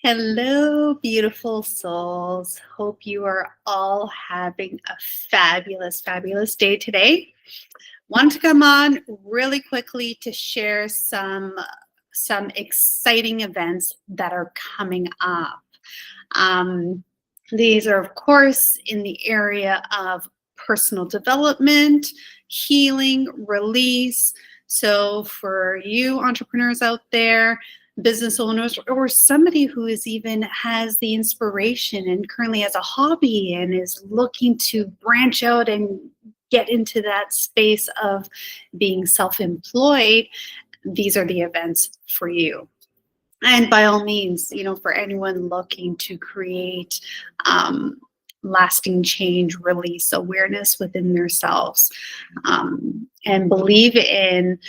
Hello, beautiful souls. Hope you are all having a fabulous, fabulous day today. Want to come on really quickly to share some exciting events that are coming up. These are, of course, in the area of personal development, healing, release. So for you entrepreneurs out there, business owners, or somebody who is even has the inspiration and currently has a hobby and is looking to branch out and get into that space of being self-employed, these are the events for you. And by all means, for anyone looking to create lasting change, release awareness within themselves, and believe in,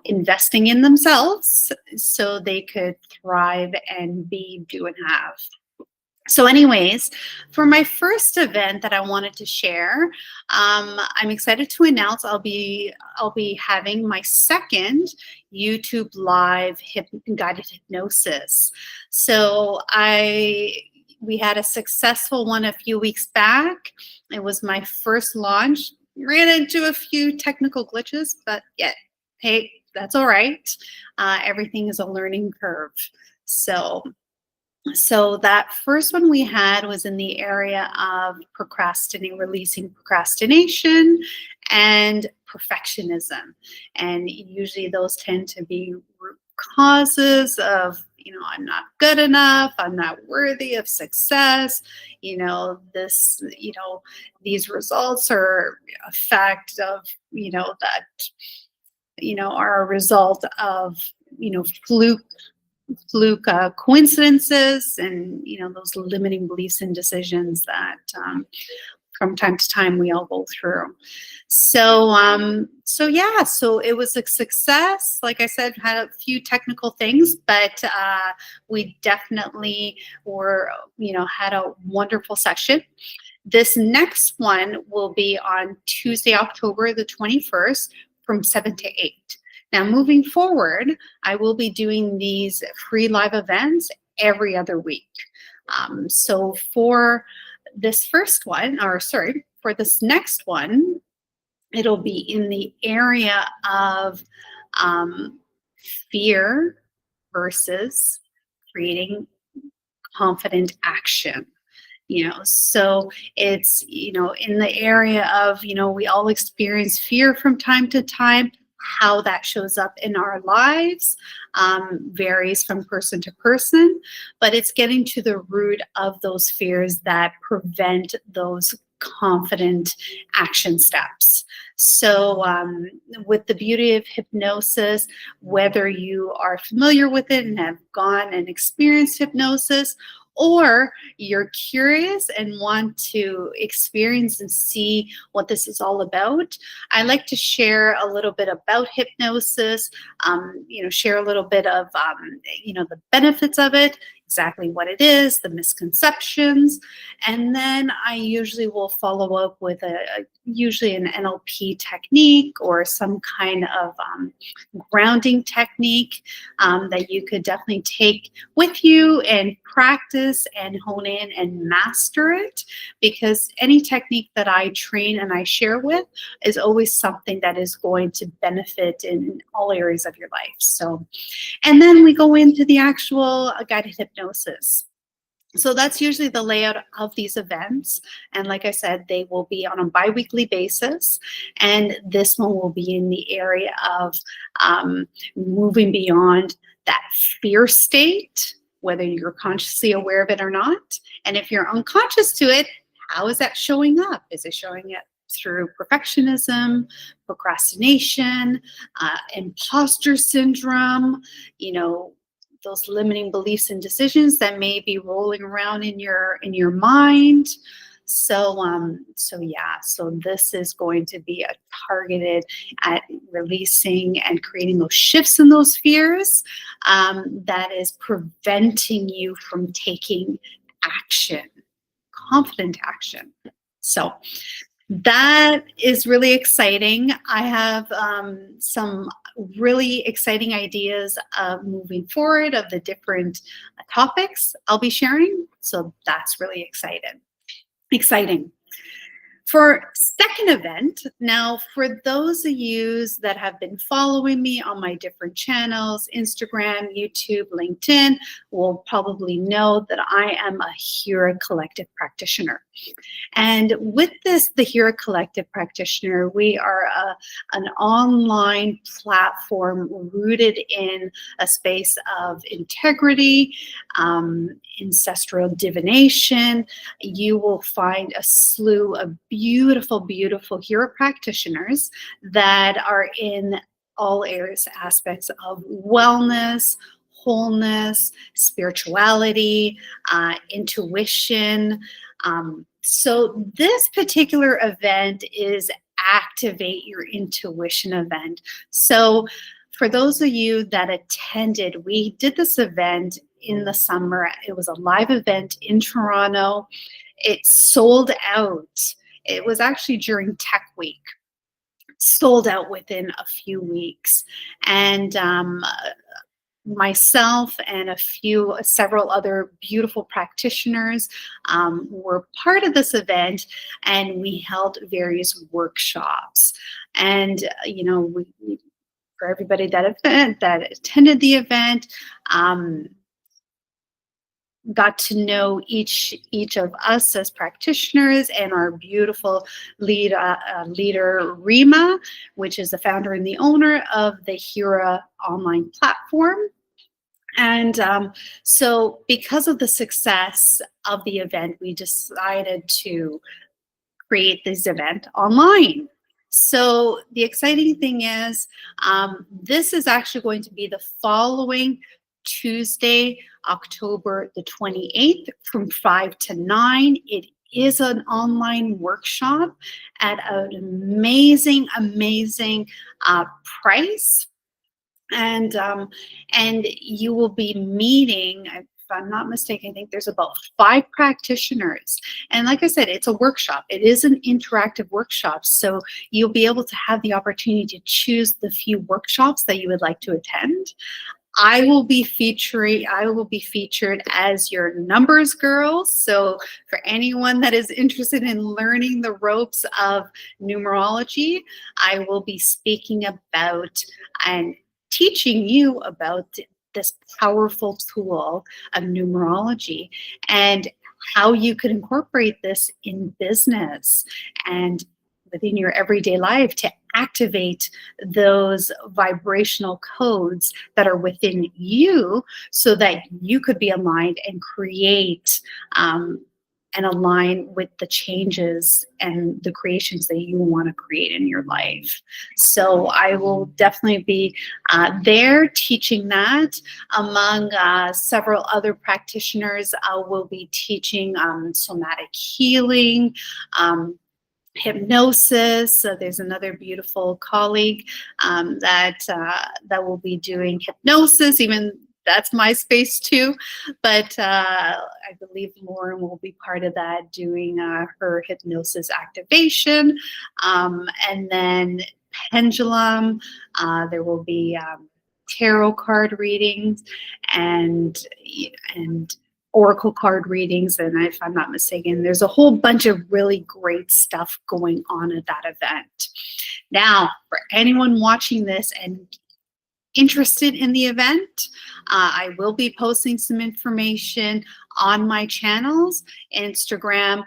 investing in themselves so they could thrive and be, do, and have. So anyways, for my first event that I wanted to share, I'm excited to announce I'll be having my second YouTube live guided hypnosis. So we had a successful one a few weeks back. It was my first launch. Ran into a few technical glitches, but yeah, hey, that's all right. Everything is a learning curve. So that first one we had was in the area of releasing procrastination and perfectionism. And usually those tend to be root causes of, I'm not good enough, I'm not worthy of success, these results are a fact of, are a result of, fluke coincidences and those limiting beliefs and decisions that from time to time we all go through. So it was a success. Like I said, had a few technical things, but we definitely had a wonderful session. This next one will be on Tuesday, October the 21st from 7 to 8. Now, moving forward, I will be doing these free live events every other week. So for this for this next one, it'll be in the area of fear versus creating confident action. So it's, in the area of, we all experience fear from time to time. How that shows up in our lives varies from person to person, but it's getting to the root of those fears that prevent those confident action steps. So with the beauty of hypnosis, whether you are familiar with it and have gone and experienced hypnosis, or you're curious and want to experience and see what this is all about, I like to share a little bit about hypnosis, share a little bit of, the benefits of it, exactly what it is, the misconceptions, and then I usually will follow up with usually an NLP technique or some kind of grounding technique that you could definitely take with you and practice and hone in and master it, because any technique that I train and I share with is always something that is going to benefit in all areas of your life. So, and then we go into the actual guided hypnosis. So that's usually the layout of these events. And like I said, they will be on a bi-weekly basis. And this one will be in the area of moving beyond that fear state, whether you're consciously aware of it or not. And if you're unconscious to it, how is that showing up? Is it showing up through perfectionism, procrastination, imposter syndrome, those limiting beliefs and decisions that may be rolling around in your mind? So this is going to be a targeted at releasing and creating those shifts in those fears that is preventing you from taking action, confident action. So That is really exciting. I have some really exciting ideas of moving forward of the different topics I'll be sharing. So that's really exciting. For second event, now for those of you that have been following me on my different channels, Instagram, YouTube, LinkedIn, will probably know that I am a Hira Collective practitioner. And with this, the Hira Collective practitioner, we are an online platform rooted in a space of integrity, ancestral divination. You will find a slew of beautiful, beautiful Hira practitioners that are in all areas, aspects of wellness, wholeness, spirituality, intuition. So this particular event is Activate Your Intuition event. So for those of you that attended, we did this event in the summer. It was a live event in Toronto. It sold out. It was actually during Tech Week. Sold out within a few weeks. And myself and several other beautiful practitioners were part of this event, and we held various workshops. And for everybody that attended the event, got to know each of us as practitioners and our beautiful leader Rima, which is the founder and the owner of the Hira online platform. And so because of the success of the event, we decided to create this event online. So the exciting thing is this is actually going to be the following Tuesday, October the 28th from 5 to 9. It is an online workshop at an amazing price. And you will be meeting, if I'm not mistaken, I think there's about 5 practitioners. And like I said, it's a workshop. It is an interactive workshop. So you'll be able to have the opportunity to choose the few workshops that you would like to attend. I will be featured as your numbers girl. So for anyone that is interested in learning the ropes of numerology, I will be speaking about and teaching you about this powerful tool of numerology and how you could incorporate this in business and within your everyday life to activate those vibrational codes that are within you so that you could be aligned and create and align with the changes and the creations that you want to create in your life. So I will definitely be there teaching that. Among several other practitioners, I will be teaching somatic healing, hypnosis. So there's another beautiful colleague that will be doing hypnosis. Even that's my space too, but I believe Lauren will be part of that, doing her hypnosis activation, and then pendulum. There will be tarot card readings and oracle card readings, and if I'm not mistaken, there's a whole bunch of really great stuff going on at that event. Now, for anyone watching this and interested in the event, I will be posting some information on my channels, Instagram,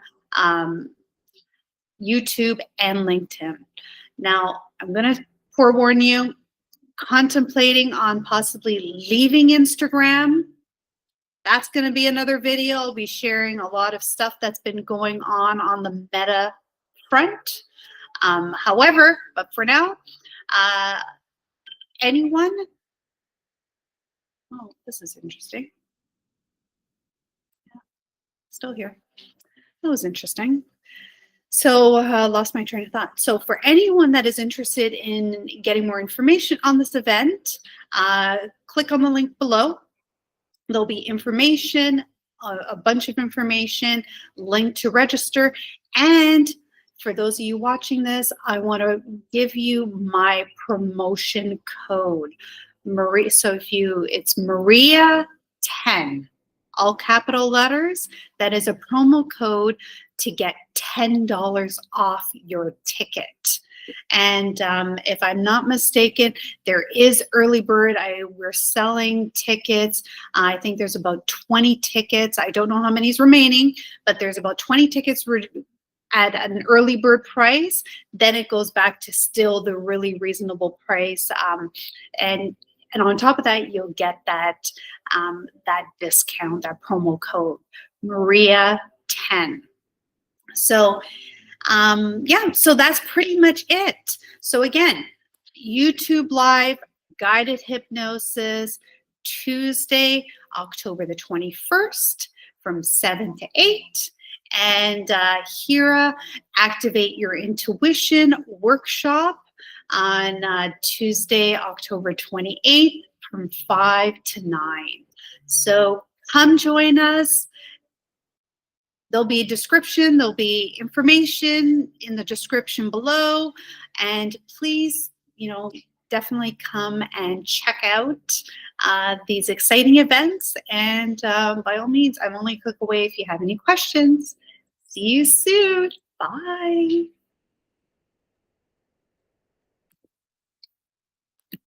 YouTube, and LinkedIn. Now, I'm going to forewarn you, contemplating on possibly leaving Instagram. That's going to be another video. I'll be sharing a lot of stuff that's been going on the meta front. However, but for now, anyone? Oh, this is interesting. Yeah, still here. That was interesting. So lost my train of thought. So for anyone that is interested in getting more information on this event, click on the link below. There'll be information, a bunch of information, link to register, and for those of you watching this, I want to give you my promotion code. Maria, so it's Maria 10, all capital letters. That is a promo code to get $10 off your ticket. And if I'm not mistaken, there is early bird. We're selling tickets. I think there's about 20 tickets. I don't know how many's remaining, but there's about 20 tickets at an early bird price. Then it goes back to still the really reasonable price. And on top of that, you'll get that discount, that promo code, Maria 10. So yeah, so that's pretty much it. So again, YouTube Live, Guided Hypnosis, Tuesday, October the 21st from 7 to 8. And Hira, Activate Your Intuition workshop on Tuesday, October 28th from 5 to 9. So come join us. There'll be a description, there'll be information in the description below, and please, definitely come and check out these exciting events. And by all means, I'm only a click away if you have any questions. See you soon. Bye.